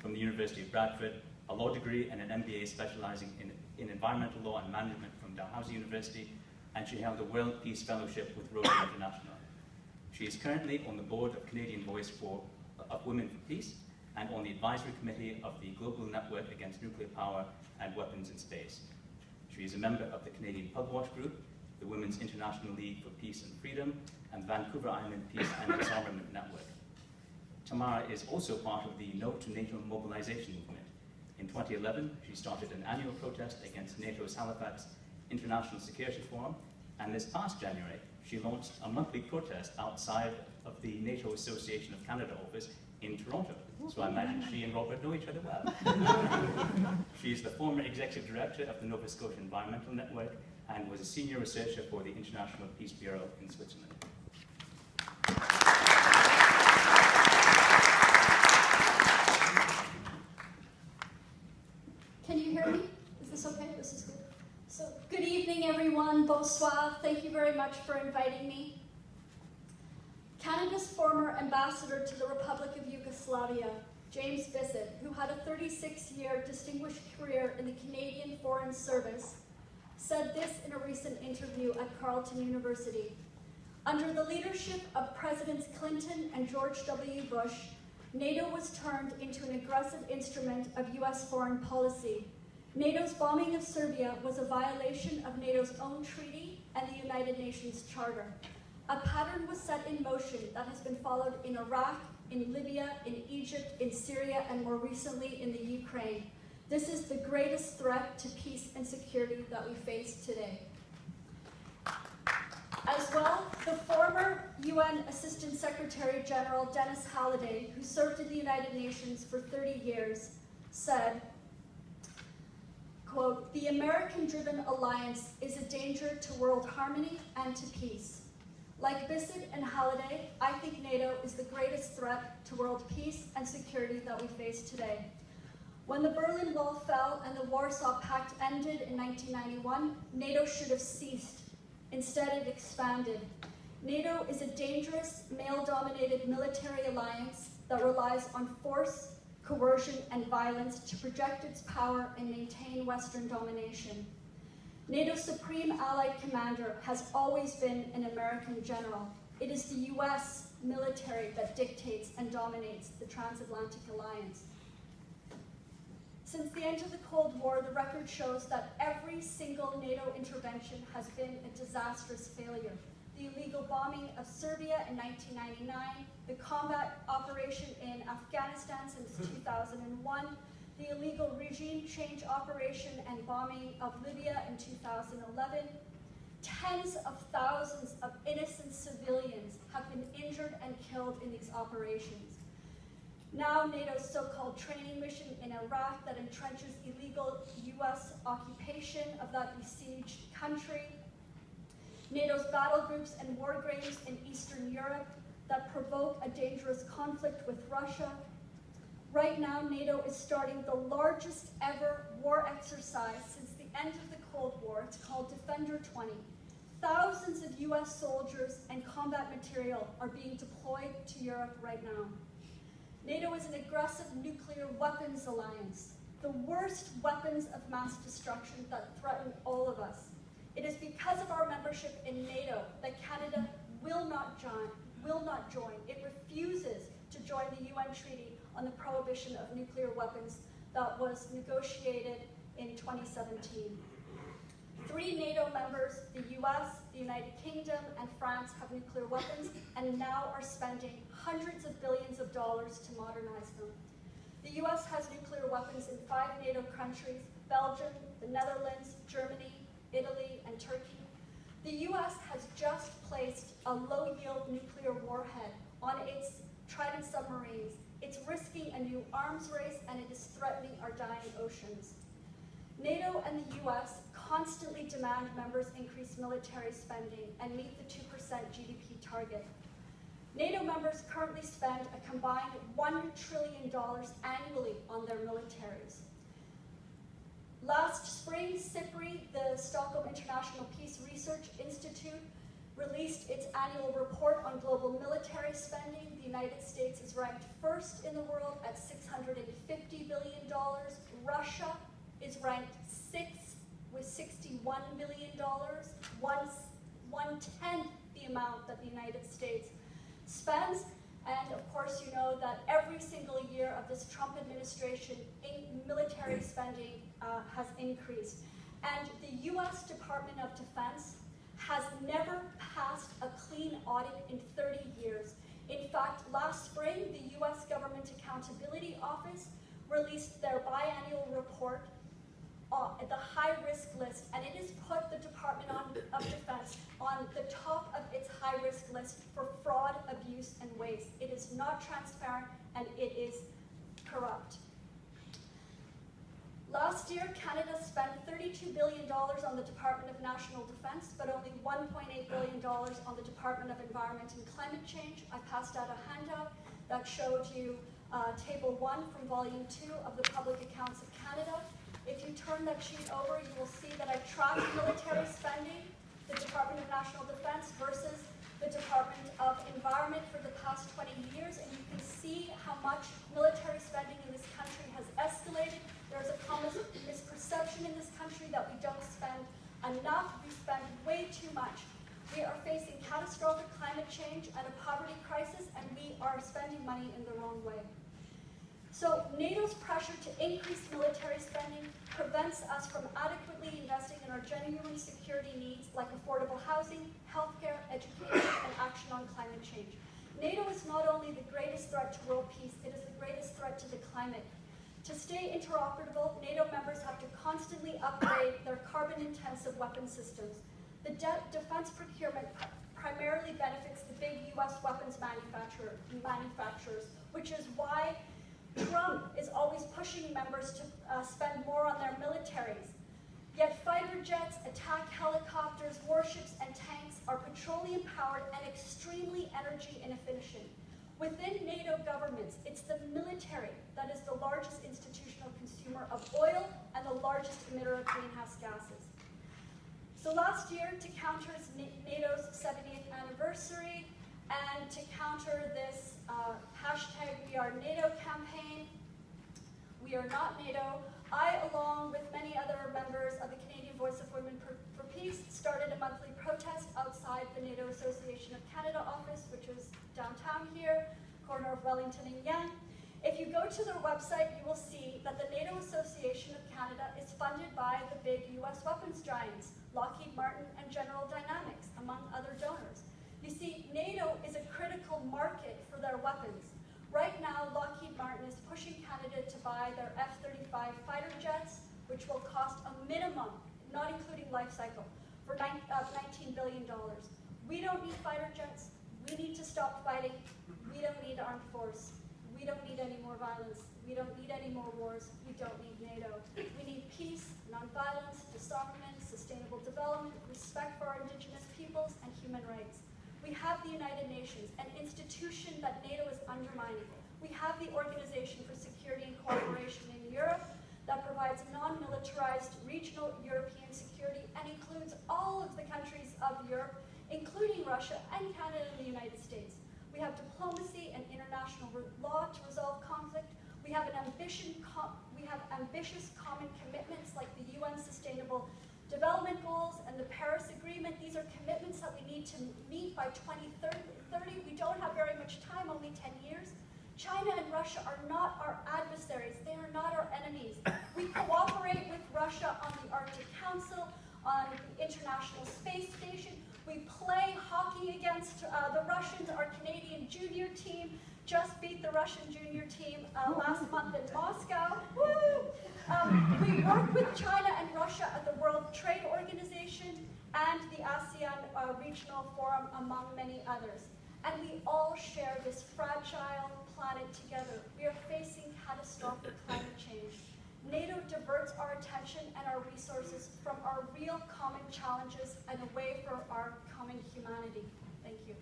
from the University of Bradford, a law degree and an MBA specializing in environmental law and management from Dalhousie University, and she held a World Peace Fellowship with Rotary International. She is currently on the board of Canadian Voice of Women for Peace and on the advisory committee of the Global Network Against Nuclear Power and Weapons in Space. She is a member of the Canadian Pugwash Group, the Women's International League for Peace and Freedom, and Vancouver Island Peace and Disarmament Network. Tamara is also part of the No to NATO mobilization movement. In 2011, she started an annual protest against NATO's Halifax International Security Forum, and this past January, she launched a monthly protest outside of the NATO Association of Canada office in Toronto. So I imagine she and Robert know each other well. She is the former executive director of the Nova Scotia Environmental Network and was a senior researcher for the International Peace Bureau in Switzerland. Can you hear me? Is this okay? This is good. So, good evening, everyone. Bonsoir. Thank you very much for inviting me. Canada's former ambassador to the Republic of Yugoslavia, James Bissett, who had a 36-year distinguished career in the Canadian Foreign Service, said this in a recent interview at Carleton University. Under the leadership of Presidents Clinton and George W. Bush, NATO was turned into an aggressive instrument of US foreign policy. NATO's bombing of Serbia was a violation of NATO's own treaty and the United Nations Charter. A pattern was set in motion that has been followed in Iraq, in Libya, in Egypt, in Syria, and more recently in the Ukraine. This is the greatest threat to peace and security that we face today. As well, the former UN Assistant Secretary General Dennis Halliday, who served in the United Nations for 30 years, said, quote, "The American-driven alliance is a danger to world harmony and to peace. Like Bissett and Halliday, I think NATO is the greatest threat to world peace and security that we face today. When the Berlin Wall fell and the Warsaw Pact ended in 1991, NATO should have ceased. Instead, it expanded. NATO is a dangerous, male-dominated military alliance that relies on force, coercion, and violence to project its power and maintain Western domination. NATO's supreme allied commander has always been an American general. It is the US military that dictates and dominates the transatlantic alliance. Since the end of the Cold War, the record shows that every single NATO intervention has been a disastrous failure. The illegal bombing of Serbia in 1999, the combat operation in Afghanistan since 2001, the illegal regime change operation and bombing of Libya in 2011, tens of thousands of innocent civilians have been injured and killed in these operations. Now NATO's so-called training mission in Iraq that entrenches illegal US occupation of that besieged country, NATO's battle groups and war graves in Eastern Europe that provoke a dangerous conflict with Russia. Right now, NATO is starting the largest ever war exercise since the end of the Cold War. It's called Defender 20. Thousands of US soldiers and combat material are being deployed to Europe right now. NATO is an aggressive nuclear weapons alliance, the worst weapons of mass destruction that threaten all of us. It is because of our membership in NATO that Canada will not join. It refuses to join the UN Treaty on the prohibition of nuclear weapons that was negotiated in 2017. 3 NATO members, the US, the United Kingdom, and France, have nuclear weapons and now are spending hundreds of billions of dollars to modernize them. The US has nuclear weapons in 5 NATO countries: Belgium, the Netherlands, Germany, Italy, and Turkey. The US has just placed a low-yield nuclear warhead on its Trident submarines. It's risking a new arms race, and it is threatening our dying oceans. NATO and the US constantly demand members increase military spending and meet the 2% GDP target. NATO members currently spend a combined $1 trillion annually on their militaries. Last spring, SIPRI, the Stockholm International Peace Research Institute, released its annual report on global military spending. The United States is ranked first in the world at $650 billion. Russia is ranked sixth with $61 billion, one-tenth the amount that the United States spends. And of course, you know that every single year of this Trump administration, military spending has increased. And the US Department of Defense has never passed a clean audit in 30 years. In fact, last spring, the US Government Accountability Office released their biannual report at the high-risk list, and it has put the Department of Defense on the top of its high-risk list for fraud, abuse, and waste. It is not transparent, and it is corrupt. Last year, Canada spent $32 billion on the Department of National Defense, but only $1.8 billion on the Department of Environment and Climate Change. I passed out a handout that showed you Table 1 from Volume 2 of the Public Accounts of Canada. If you turn that sheet over, you will see that I tracked military spending, the Department of National Defense versus the Department of Environment for the past 20 years, and you can see how much military spending in this country has escalated. There's a common misperception in this country that we don't spend enough. We spend way too much. We are facing catastrophic climate change and a poverty crisis, and we are spending money in the wrong way. So NATO's pressure to increase military spending prevents us from adequately investing in our genuine security needs like affordable housing, healthcare, education, and action on climate change. NATO is not only the greatest threat to world peace, it is the greatest threat to the climate. To stay interoperable, NATO members have to constantly upgrade their carbon-intensive weapon systems. The defense procurement primarily benefits the big US weapons manufacturers, which is why Trump is always pushing members to spend more on their militaries. Yet fighter jets, attack helicopters, warships, and tanks are petroleum-powered and extremely energy inefficient. Within NATO governments, it's the military that is the largest institutional consumer of oil and the largest emitter of greenhouse gases. So last year, to counter NATO's 70th anniversary and to counter this hashtag We Are NATO campaign, We Are Not NATO, I, along with many other members of the Canadian Voice of Women for Peace, started a monthly protest outside the NATO Association of Canada office, which is downtown here, corner of Wellington and Yonge. If you go to their website, you will see that the NATO Association of Canada is funded by the big US weapons giants, Lockheed Martin and General Dynamics, among other donors. You see, NATO is a critical market for their weapons. Right now, Lockheed Martin is pushing Canada to buy their F-35 fighter jets, which will cost a minimum, not including life cycle, for $19 billion. We don't need fighter jets. We need to stop fighting. We don't need armed force. We don't need any more violence. We don't need any more wars. We don't need NATO. We need peace, nonviolence, disarmament, sustainable development, respect for our Indigenous peoples, and human rights. We have the United Nations, an institution that NATO is undermining. We have the Organization for Security and Cooperation in Europe that provides non-militarized regional European security and includes all of the countries of Europe, including Russia and Canada and the United States. We have diplomacy and international law to resolve conflict. We have ambitious common commitments like the UN Sustainable Development Goals and the Paris Agreement. These are commitments that we need to meet by 2030. We don't have very much time, only 10 years. China and Russia are not our adversaries. They are not our enemies. We cooperate with Russia on the Arctic Council, on the International Space Station. We play hockey against the Russians. Our Canadian junior team just beat the Russian junior team last month in Moscow. Woo! We work with China and Russia at the World Trade Organization and the ASEAN Regional Forum, among many others. And we all share this fragile planet together. We are facing catastrophic climate change. NATO diverts our attention and our resources from our real common challenges and away from our common humanity. Thank you.